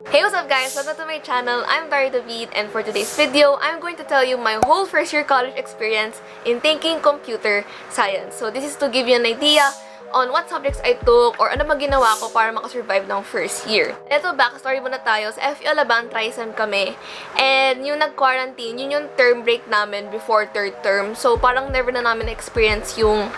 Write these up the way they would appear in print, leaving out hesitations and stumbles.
Hey, what's up guys? Welcome to my channel. I'm David, and for today's video, I'm going to tell you my whole first year college experience in taking computer science. So this is to give you an idea on what subjects I took or ano bang ginawa ko para makasurvive ng first year. Ito, backstory muna tayo. Sa FE Alabang, Trisem kami. And yung nag-quarantine, yun yung term break namin before third term. So parang never na namin experience yung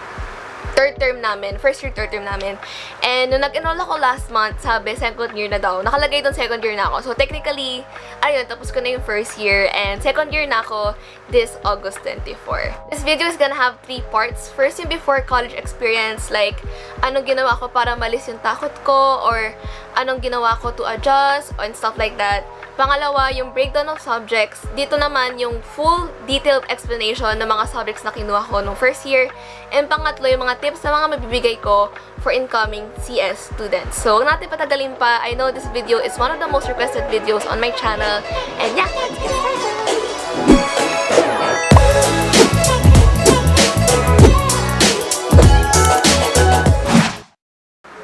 third term namin, first year, third term namin. And nung nag-enroll ako last month, sabi, second year na daw. Nakalagay doon second year na ako. So technically, ayun, tapos ko na yung first year. And second year na ako this August 24. This video is gonna have 3 parts. First, yung before college experience, like, anong ginawa ko para malis yung takot ko, or anong ginawa ko to adjust, and stuff like that. Pangalawa, yung breakdown of subjects. Dito naman, yung full detailed explanation ng mga subjects na kinuha ko nung first year. And pangatlo, yung mga tips na mga mabibigay ko for incoming CS students. So, huwag natin patagalin pa. I know this video is one of the most requested videos on my channel. And yeah, let's get started!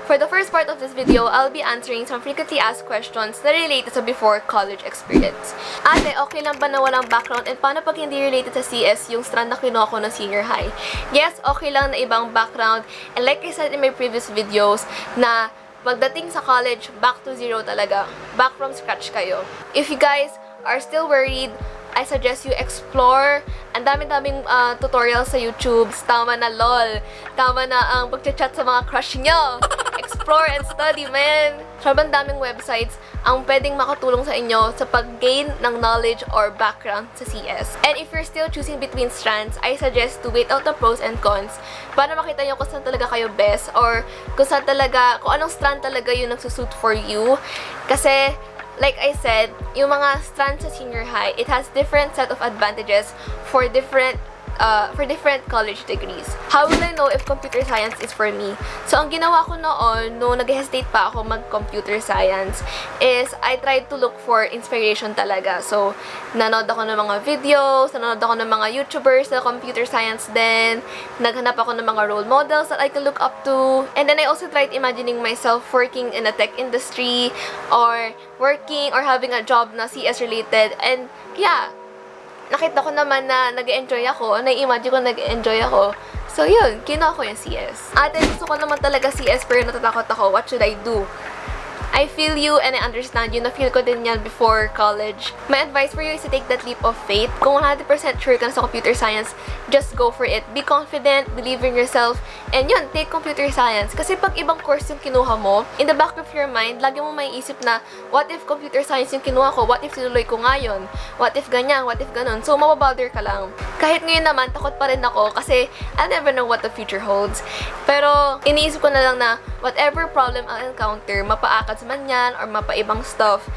For the first part of this video, I'll be answering some frequently asked questions na related sa before college experience. Ate, okay lang ba na walang background, and paano pag hindi related sa CS yung strand na kinuha ko ng senior high? Yes, okay lang na ibang background, and like I said in my previous videos, na pagdating sa college, back to zero talaga. Back from scratch kayo. If you guys are still worried, I suggest you explore. Ang dami-daming tutorials sa YouTube. Tama na lol. Tama na ang pagchat-chat sa mga crush nyo. Explore and study, man. Sobrang daming websites ang pwedeng makatulong sa inyo sa pag-gain ng knowledge or background sa CS. And if you're still choosing between strands, I suggest to wait out the pros and cons para makita nyo kung saan talaga kayo best, or kung saan talaga, kung anong strand talaga yung nagsusuit for you. Kasi like I said, yung mga strands sa senior high, it has different set of advantages for different college degrees. How will I know if computer science is for me? So, ang ginawa ko noon, nung nag-hesitate pa ako mag-computer science, is I tried to look for inspiration talaga. So, nanood ako ng mga videos, nanood ako ng mga YouTubers na computer science din, naghanap ako ng mga role models that I can look up to, and then I also tried imagining myself working in a tech industry, or working or having a job na CS related, and yeah, nakita ko naman na nag-enjoy ako, na-imagine ko nag-enjoy ako. So, yun, kinuha ko yung CS. Ate, gusto ko naman talaga CS pero natatakot ako. What should I do? I feel you and I understand you. Na-feel ko din yan before college. My advice for you is to take that leap of faith. Kung 100% sure ka na sa computer science, just go for it. Be confident, believe in yourself, and yun, take computer science. Kasi pag ibang course yung kinuha mo, in the back of your mind, lagi mo maiisip na, what if computer science yung kinuha ko? What if tinuloy ko nga yun? What if ganyan? What if ganun? So, mababother ka lang. Kahit ngayon naman, takot pa rin ako kasi I'll never know what the future holds. Pero, iniisip ko na lang na whatever problem I'll encounter, mapaakad man yan or mapaibang stuff,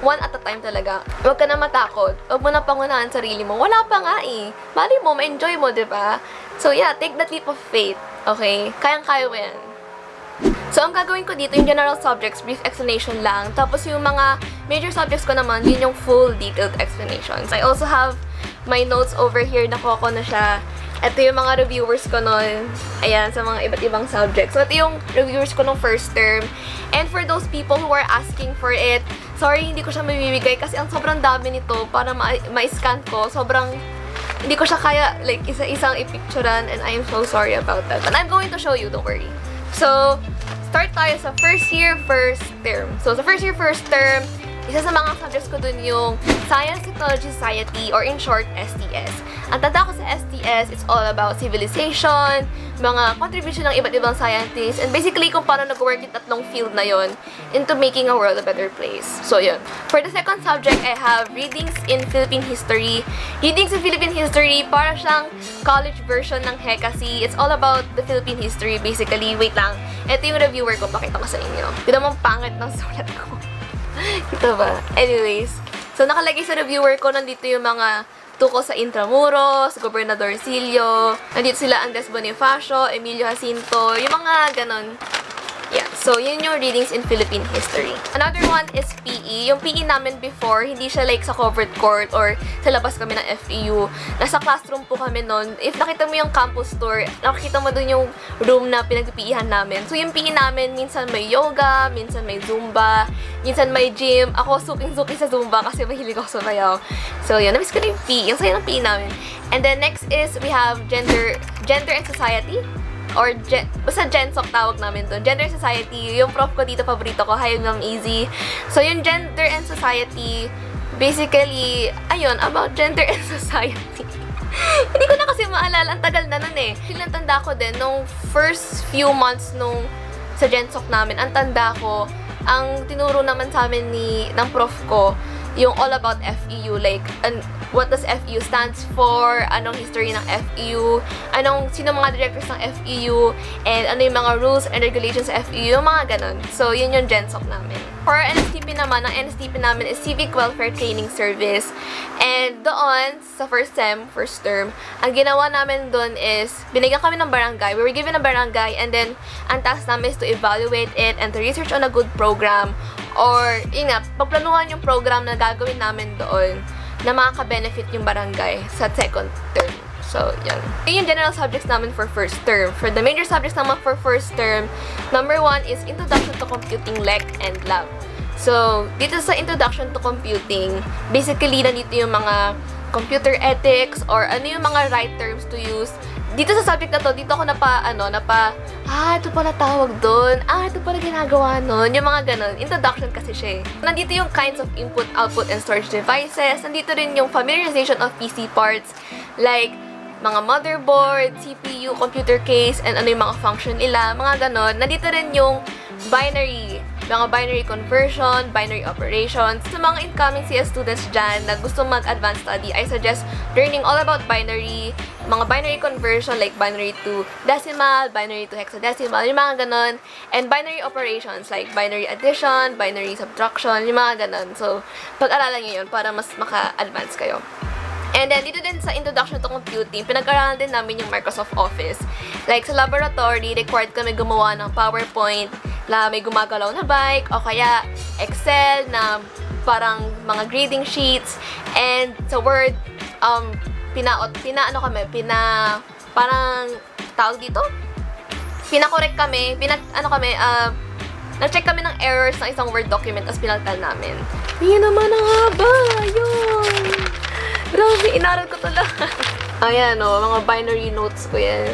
one at a time talaga. Huwag ka na matakot. Huwag mo na pangunahan sarili mo. Wala pa nga eh. Mali mo, ma-enjoy mo, diba? So yeah, take that leap of faith. Okay? Kayang-kaya mo yan. So, ang gagawin ko dito, yung general subjects, brief explanation lang. Tapos yung mga major subjects ko naman, yun yung full detailed explanations. I also have my notes over here. Nakuha ko na siya. Ito yung mga reviewers ko nun. Ayan, sa mga iba't ibang subjects. So, ito yung reviewers ko nung first term. And for those people who are asking for it, sorry, hindi ko siya mabibigay kasi ang sobrang dami nito para ma-scan ko. Sobrang, hindi ko siya kaya, like, isa-isang ipicturean, and I am so sorry about that. But I'm going to show you, don't worry. So, start tayo sa first year, first term. So, sa first year, first term, isa sa mga subjects ko dun yung Science, Technology, Society, or in short, STS. Ang tanda ko sa STS, it's all about civilization, mga contribution ng iba't ibang scientists, and basically kung paano nag-work yung tatlong field na yon into making a world a better place. So, yun. For the second subject, I have Readings in Philippine History. Readings in Philippine History, para siyang college version ng HECASI. It's all about the Philippine history, basically. Wait lang. Ito yung reviewer ko. Pakita ko sa inyo. Ito naman pangit ng sulat ko. Ito ba? Anyways. So, nakalagay sa reviewer ko, nandito yung mga tukol sa Intramuros, Gobernador Silio, nandito sila Andres Bonifacio, Emilio Jacinto, yung mga ganon. Yeah, so yun yung readings in Philippine history. Another one is PE. Yung PE namin before, hindi siya like sa covered court or sa labas kami ng FEU. Nasa classroom po kami nun. If nakita mo yung campus tour, nakikita mo dun yung room na pinag-PE-han namin. So yung PE namin, minsan may yoga, minsan may Zumba, minsan may gym. Ako suking-suki sa Zumba kasi mahilig ako sa bayaw. So yun, namiss ko na yung PE. Yung sayo ng PE namin. And then next is, we have gender and society. Or basta GenSoc tawag namin doon. Gender and Society, yung prof ko dito, paborito ko, Hayag Ma'am Easy. So, yung Gender and Society, basically, ayun, about gender and society. Hindi ko na kasi maalala, ang tagal na nun eh. Tanda ko din, nung first few months sa GenSoc namin, ang tanda ko, ang tinuro naman sa amin ng prof ko, yung all about FEU, like, what does FEU stands for, anong history ng FEU, sino mga directors ng FEU, and ano yung mga rules and regulations sa FEU, yung mga ganun. So, yun yung GenSoc namin. For NSTP naman, ang NSTP namin is Civic Welfare Training Service. And doon, sa first term, ang ginawa namin doon is, binigyan kami ng barangay. We were given a barangay, and then, ang task namin is to evaluate it and to research on a good program. Or, yun nga, pagplanuhan yung program na gagawin namin doon na makaka-benefit yung barangay sa second term. So, yan. Yun yung general subjects namin for first term. For the major subjects naman for first term, number 1 is Introduction to Computing LEC and Lab. So, dito sa Introduction to Computing, basically, nandito yung mga computer ethics or ano yung mga right terms to use. Dito sa subject na to, dito ako ito pala tawag doon. Ito pala ginagawa nun. Yung mga ganun. Introduction kasi siya eh. Nandito yung kinds of input, output, and storage devices. Nandito rin yung familiarization of PC parts. Like, mga motherboard, CPU, computer case, and ano yung mga function nila. Mga ganun. Nandito rin yung mga binary conversion, binary operations. Sa mga incoming CS students dyan na gusto mag-advanced study, I suggest learning all about binary, mga binary conversion like binary to decimal, binary to hexadecimal, yung mga ganon. And binary operations like binary addition, binary subtraction, yung mga ganon. So, pag-aralan nyo yun para mas maka-advance kayo. And then, dito din sa Introduction to Computing, pinag-aralan din namin yung Microsoft Office. Like, sa laboratory, required kami gumawa ng PowerPoint na may gumagalaw na bike, o kaya Excel na parang mga grading sheets. And sa Word, parang tawag dito? Pinakorek kami, nag-check kami ng errors ng isang Word document as pinaltan namin. Yan naman ang haba! Yun! Grabe, inaral ko to lahat. Ayan, mga binary notes ko yan.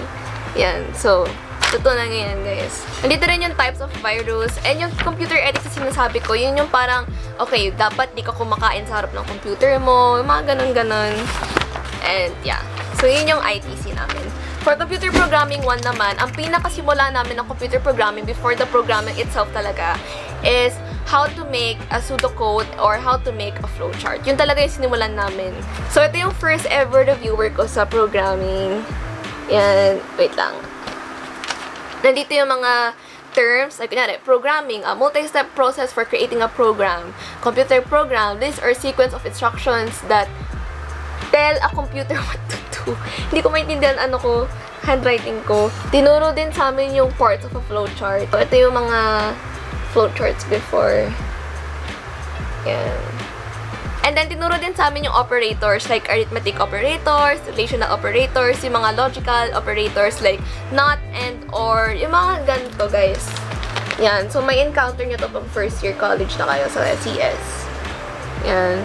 Yan, so, totoo na ngayon, guys. Nandito rin yung types of virus. And yung computer ethics na sinasabi ko, yun yung parang, okay, dapat di ka kumakain sa harap ng computer mo, yung mga ganun-ganun. And, yeah. So, yun yung ITC namin. For computer programming 1 naman, ang pinakasimula namin ng computer programming before the programming itself talaga is how to make a pseudocode or how to make a flowchart. Yun talaga yung sinimulan namin. So, ito yung first ever reviewer ko sa programming. Yan. Wait lang. Nandito yung mga terms, like, kunyari, programming, a multi-step process for creating a program. Computer program, list or sequence of instructions that tell a computer what to do. Hindi ko maintindihan handwriting ko. Tinuro din sa amin yung parts of a flowchart. So, ito yung mga flowcharts before. Yan. And then, tinuro din sa amin yung operators, like arithmetic operators, relational operators, yung mga logical operators, like not, and, or, yung mga ganito, guys. Yan. So, may encounter nyo to pag first year college na kayo sa CS. Yan.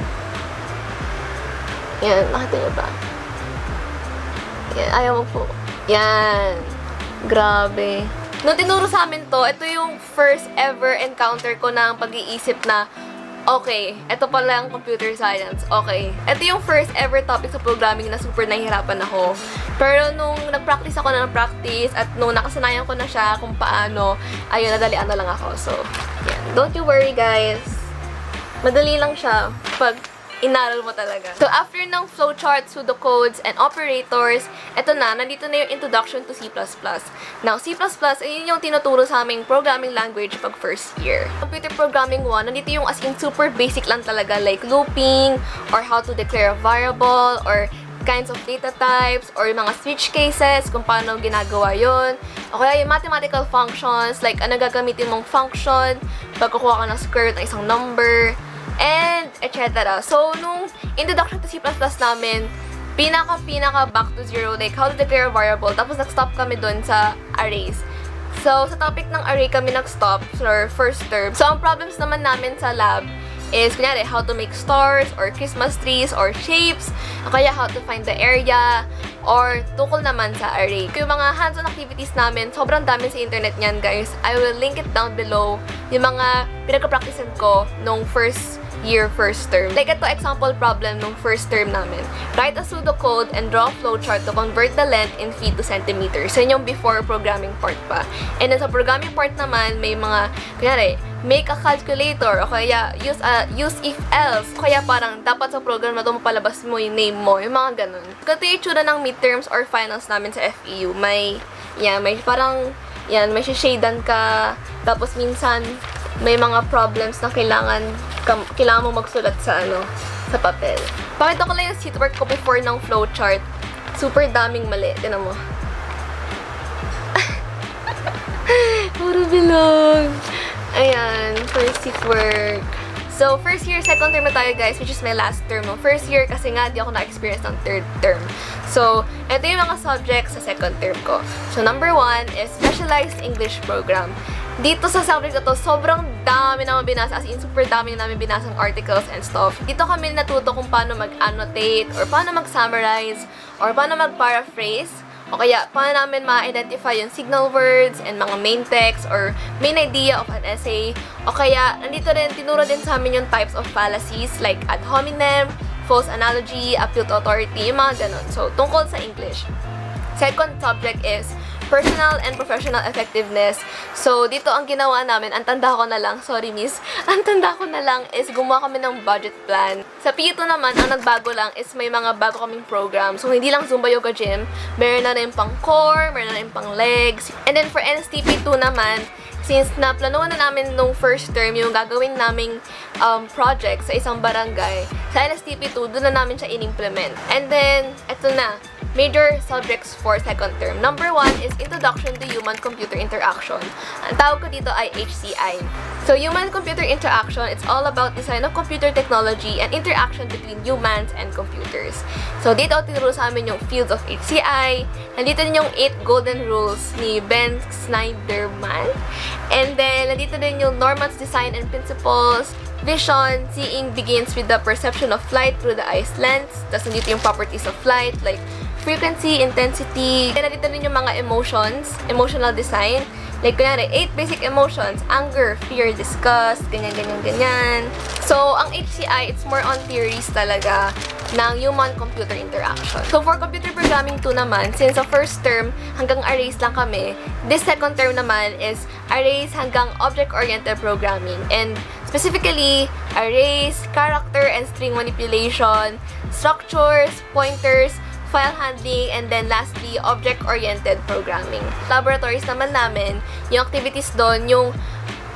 Yan. Nakita nyo ba? Yan. Ayaw mo po. Yan. Grabe. Nung tinuro sa amin to, ito yung first ever encounter ko ng pag-iisip na, okay, ito pala ang computer science. Okay. Ito yung first ever topic sa programming na super nahihirapan ako. Pero nung nag-practice ako na ng-practice at nung nakasanayan ko na siya kung paano, ayun, nadalian na lang ako. So, yan. Don't you worry, guys. Madali lang siya pag inaral mo talaga. So, after ng flowcharts, pseudocodes, and operators, eto na, nandito na yung introduction to C++. Now, C++, ayun yung tinuturo sa aming programming language pag first year. Computer programming 1, nandito yung as in super basic lang talaga, like looping, or how to declare a variable, or kinds of data types, or yung mga switch cases, kung paano ginagawa yun. O kaya yung mathematical functions, like ano gagamitin mong function, pag kukuha ka ng square root ng isang number, and etc. So, nung introduction to C++ namin, pinaka back to zero, like how to declare a variable, tapos nag-stop kami dun sa arrays. So, sa topic ng array kami nag-stop for first term. So, ang problems naman namin sa lab is, kunyari, how to make stars, or Christmas trees, or shapes, o kaya how to find the area, or tukol naman sa array. Yung mga hands-on activities namin, sobrang dami sa internet niyan, guys. I will link it down below, yung mga pinag-practicean ko nung first year, first term. Like, ito example problem nung first term namin. Write a pseudocode and draw a flowchart to convert the length in feet to centimeters. So, yun yung before programming part pa. And then, sa programming part naman, may mga, kunyari, make a calculator, o kaya use if else, o kaya parang dapat sa program na ito mapalabas mo yung name mo, yung mga ganun. Ganito yung itsura ng midterms or finals namin sa FEU. May parang, may shadean ka, tapos minsan, may mga problems na kailangan mo magsulat sa sa papel. Pakita ko lang yung seatwork ko before ng flowchart. Super daming mali. Tinan mo. Puro bilog. Ayan, first seatwork. So, first year, second term na tayo, guys, which is my last term. No? First year, kasi nga, di ako na-experience ng third term. So, ito yung mga subjects sa second term ko. So, number 1 is Specialized English Program. Dito sa subject na to, sobrang dami naman binasa. As in, super dami namin binasang articles and stuff. Dito kami natuto kung paano mag-annotate, or paano mag-summarize, or paano mag-paraphrase, o kaya paano namin ma-identify yung signal words and mga main text or main idea of an essay. O kaya, nandito rin, tinuro din sa amin yung types of fallacies like ad hominem, false analogy, appeal to authority, yung mga ganun. So, tungkol sa English. Second subject is personal and professional effectiveness. So, dito ang ginawa namin, ang tanda ko na lang, sorry miss, ang tanda ko na lang is gumawa kami ng budget plan. Sa PU2 naman, ang nagbago lang is may mga bago kaming program. So, hindi lang Zumba Yoga Gym, meron na rin pang core, meron na rin pang legs. And then, for NSTP2 naman, since naplanuhan na namin nung first term yung gagawin naming project sa isang barangay, sa NSTP2, doon na namin siya in-implement. And then, eto na, major subjects for second term. Number 1 is Introduction to Human-Computer Interaction. Ang tawag ko dito ay HCI. So, Human-Computer Interaction, it's all about design of computer technology and interaction between humans and computers. So, dito tinuro sa amin yung fields of HCI. Nandito din yung 8 golden rules ni Ben Shneiderman. And then, nandito din yung Norman's design and principles. Vision, seeing begins with the perception of light through the eye's lens. Tapos, nandito yung properties of light, like frequency, intensity. And nandito din yung mga emotions, emotional design. Like, kunyari, 8 basic emotions, anger, fear, disgust, ganyan. So, ang HCI, it's more on theories talaga ng human-computer interaction. So, for computer programming 2 naman, since sa first term, hanggang arrays lang kami, this second term naman is arrays hanggang object-oriented programming. And specifically, arrays, character and string manipulation, structures, pointers, file handling, and then lastly, object-oriented programming. Laboratories naman namin, yung activities doon, yung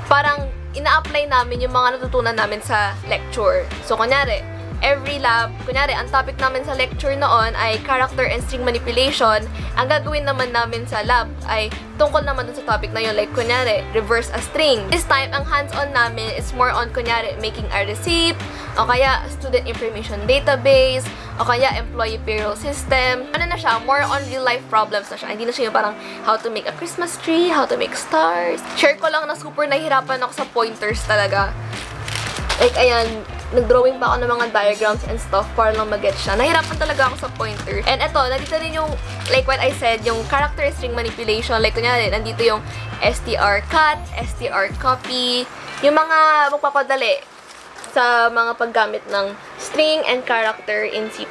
parang ina-apply namin yung mga natutunan namin sa lecture. So, kunyari, every lab, kunyari, ang topic namin sa lecture noon ay character and string manipulation. Ang gagawin naman namin sa lab ay tungkol naman dun sa topic na yun. Like, kunyari, reverse a string. This time, ang hands-on namin is more on, kunyari, making a receipt, o kaya student information database, o kaya employee payroll system. Ano na siya? More on real-life problems na siya. Hindi na siya yung parang how to make a Christmas tree, how to make stars. Share ko lang na super nahihirapan ako sa pointers talaga. Like, ayan, nag-drawing pa ako ng mga diagrams and stuff para lang mag-get siya. Nahirapan talaga ako sa pointer. And eto, nandito din yung, like what I said, yung character string manipulation. Like, kunyari, nandito yung str cut, str copy, yung mga magpapadali sa mga paggamit ng string and character in C++.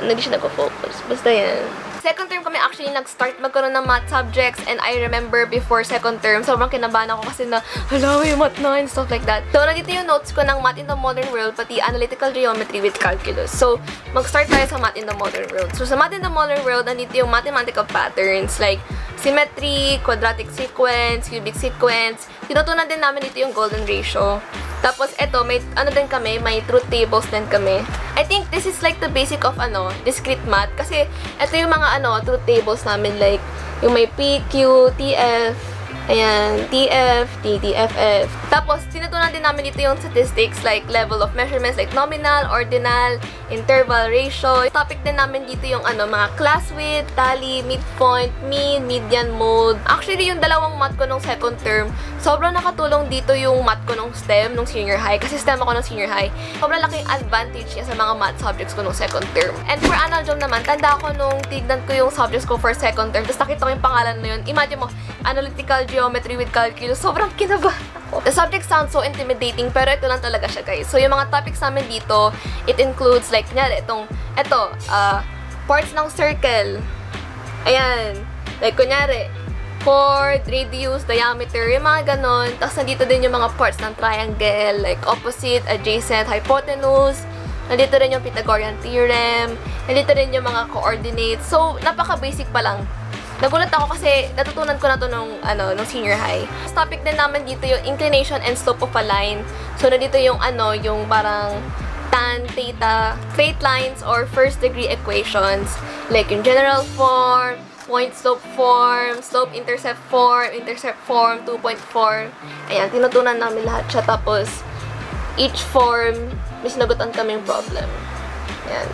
Hindi siya nag-focus. Basta yan. Second term kami actually nag-start magkaroon ng math subjects, and I remember before second term, sobrang kinabahan ako kasi na, hala, may math na and stuff like that. So, nandito yung notes ko ng Math in the Modern World, pati Analytical Geometry with Calculus. So, mag-start tayo sa Math in the Modern World. So, sa Math in the Modern World, nandito yung mathematical patterns like symmetry, quadratic sequence, cubic sequence. Tinutunan din namin dito yung golden ratio. Tapos, eto, may, ano din kami, may truth tables din kami. I think this is like the basic of, discrete math. Kasi, eto yung mga, truth tables namin, like, yung may P, Q, TF, ayan, TF, T, TFF. Tapos, tinutunan din namin dito yung statistics, like level of measurements, like nominal, ordinal, interval, ratio. Topic din namin dito yung mga class width, tally, midpoint, mean, median, mode. Actually, yung dalawang math ko nung second term, sobrang nakatulong dito yung math ko nung STEM, nung senior high. Kasi STEM ako nung senior high. Sobrang laking advantage niya sa mga math subjects ko nung second term. And for analgem naman, tanda ko nung tignan ko yung subjects ko for second term, tapos nakita ko yung pangalan na yun. Imagine mo, analytical geometry with calculus. Sobrang kinabahan ako. The subject sounds so intimidating, pero ito lang talaga siya, guys. So, yung mga topics namin dito, it includes, like, kunyari, parts ng circle. Ayan. Like, kunyari, chord, radius, diameter, yung mga ganon. Tapos, nandito din yung mga parts ng triangle, like opposite, adjacent, hypotenuse. Nandito rin yung Pythagorean theorem. Nandito rin yung mga coordinates. So, napaka-basic pa lang. Nagulat ako kasi natutunan ko na to nung senior high. Topic din namin dito yung inclination and slope of a line. So, nandito yung yung parang tan, theta, straight lines, or first degree equations. Like yung general form, point slope form, slope intercept form, 2.4. Ayan, tinutunan namin lahat siya. Tapos, each form, may sinagutan kaming problem. Ayan.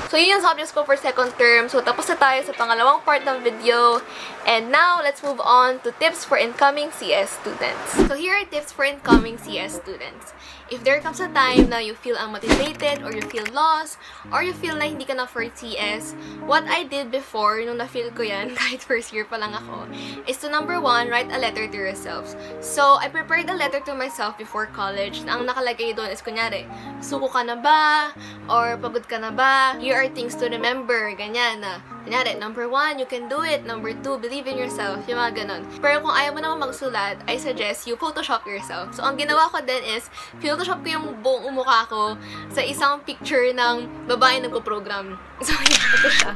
So, yun yung subjects ko for second term. So, tapos na tayo sa pangalawang part ng video. And now, let's move on to tips for incoming CS students. So, here are tips for incoming CS students. If there comes a time na you feel unmotivated, or you feel lost, or you feel na hindi ka na for CS, what I did before, nung na-feel ko yan, kahit first year pa lang ako, is to number 1, write a letter to yourself. So, I prepared a letter to myself before college, na ang nakalagay doon is, kunyari, suko ka na ba? Or pagod ka na ba? Here are things to remember, ganyan na. Kunyari, number 1, you can do it. Number 2, believe in yourself. Yung mga ganon. Pero kung ayaw mo naman magsulat, I suggest you Photoshop yourself. So, ang ginawa ko din is, Photoshop ko yung buong mukha ko sa isang picture ng babae nagpo-program. So, yun, ito siya.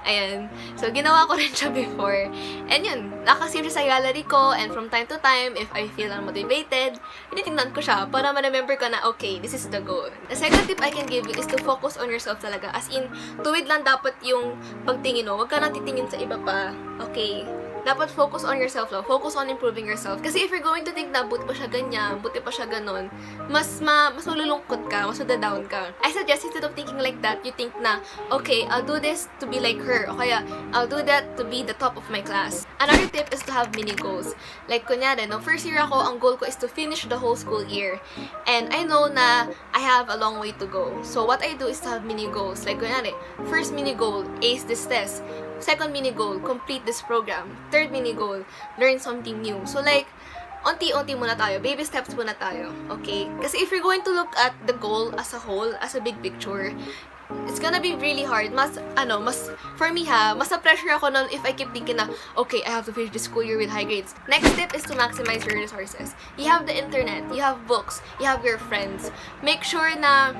Ayan. So, ginawa ko rin siya before. And yun, nakasave siya sa gallery ko. And from time to time, if I feel unmotivated, tinitingnan ko siya para ma-remember ko na, okay, this is the goal. The second tip I can give you is to focus on yourself talaga. As in, tuwid lang dapat yung pagtingin mo. Huwag ka nang titingin sa iba pa. Okay? Dapat focus on yourself lang. Focus on improving yourself. Kasi if you're going to think na buti pa siya ganyan, buti pa siya ganon, mas malulungkot ka, mas down ka. I suggest instead of thinking like that, you think na, okay, I'll do this to be like her. O kaya, I'll do that to be the top of my class. Another tip is to have mini goals. Like, kunyari, no, first year ako, ang goal ko is to finish the whole school year. And I know na I have a long way to go. So, what I do is to have mini goals. Like, kunyari, first mini goal, ace this test. Second mini goal, complete this program. Third mini goal, learn something new. So like, unti-unti muna tayo. Baby steps muna tayo. Okay? Kasi if you're going to look at the goal as a whole, as a big picture, it's gonna be really hard. For me mas na-pressure ako nun if I keep thinking na, okay, I have to finish this school year with high grades. Next step is to maximize your resources. You have the internet, you have books, you have your friends. Make sure na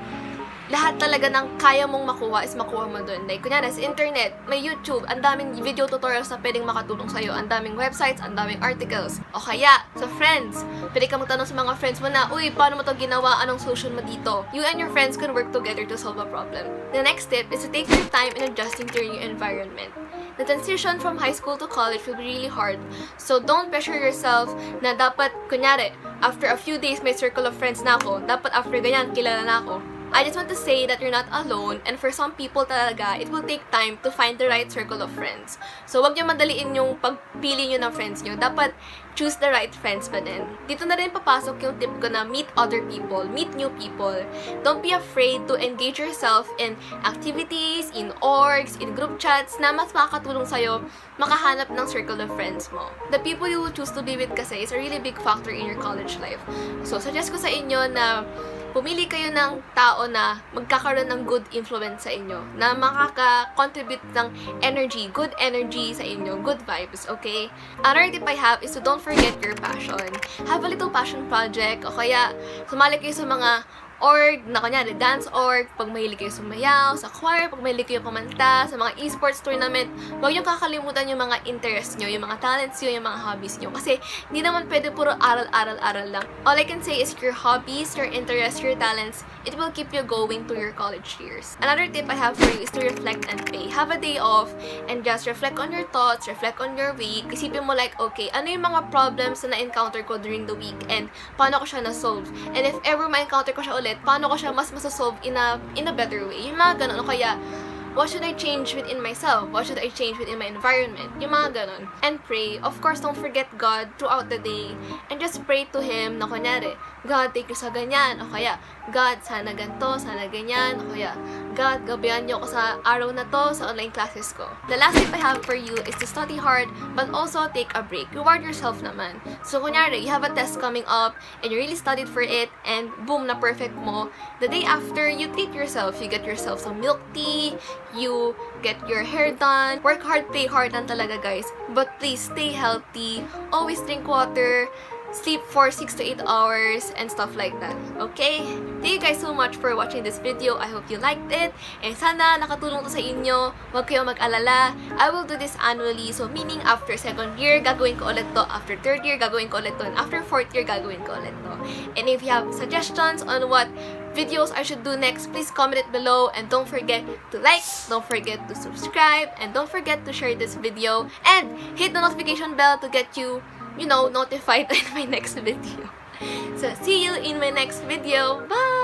lahat talaga ng kaya mong makuha is makuha mo dun. Like, kunyari, sa internet, may YouTube, ang daming video tutorials na pwedeng makatulong sa'yo, ang daming websites, ang daming articles. O kaya, sa friends, pwede ka magtanong sa mga friends mo na, uy, paano mo to ginawa? Anong solution mo dito? You and your friends can work together to solve a problem. The next step is to take your time in adjusting to your new environment. The transition from high school to college will be really hard. So, don't pressure yourself na dapat, kunyari, after a few days, may circle of friends na ako. Dapat after ganyan, kilala na ako. I just want to say that you're not alone, and for some people talaga, it will take time to find the right circle of friends. So, wag niyo madaliin yung pagpili niyo ng friends niyo. Dapat choose the right friends pa din. Dito na rin papasok yung tip ko na meet other people, meet new people. Don't be afraid to engage yourself in activities, in orgs, in group chats na mas makakatulong sa'yo makahanap ng circle of friends mo. The people you will choose to be with kasi is a really big factor in your college life. So, suggest ko sa inyo na pumili kayo ng tao na magkakaroon ng good influence sa inyo, na makaka-contribute ng energy, good energy sa inyo, good vibes, okay? Another tip I have is to don't forget your passion. Have a little passion project, o kaya sumali kayo sa mga org, na kunyari, dance org, pag mahilig kayo sumayaw, sa choir, pag mahilig kayo kumanta, sa mga esports tournament, huwag yung kakalimutan yung mga interests nyo, yung mga talents nyo, yung mga hobbies nyo. Kasi, hindi naman pwede puro aral lang. All I can say is your hobbies, your interests, your talents, it will keep you going to your college years. Another tip I have for you is to reflect and pray. Have a day off and just reflect on your thoughts, reflect on your week. Isipin mo like, okay, ano yung mga problems na na-encounter ko during the week and paano ko siya na-solve? And if ever ma-encounter ko siya ulit, paano ko siya mas masasolve in a better way? Yung mga ganun. O kaya, what should I change within myself? What should I change within my environment? Yung mga ganun. And pray. Of course, don't forget God throughout the day. And just pray to Him na kunyari, God, thank you sa ganyan. O kaya, God, sana ganito, sana ganyan. O kaya, God, gabayan niyo ako sa araw na to, sa online classes ko. The last tip I have for you is to study hard, but also take a break. Reward yourself naman. So, kunyari, you have a test coming up, and you really studied for it, and boom, na perfect mo. The day after, you treat yourself. You get yourself some milk tea, you get your hair done. Work hard, play hard lang talaga, guys. But please, stay healthy. Always drink water. Sleep for 6 to 8 hours and stuff like that. Okay? Thank you guys so much for watching this video. I hope you liked it. And sana nakatulong to sa inyo. Huwag kayong mag-alala. I will do this annually. So, meaning after 2nd year, gagawin ko ulit to. After 3rd year, gagawin ko ulit to. And after 4th year, gagawin ko ulit to. And if you have suggestions on what videos I should do next, please comment it below. And don't forget to like, don't forget to subscribe, and don't forget to share this video. And hit the notification bell to get you notified in my next video. So, see you in my next video. Bye!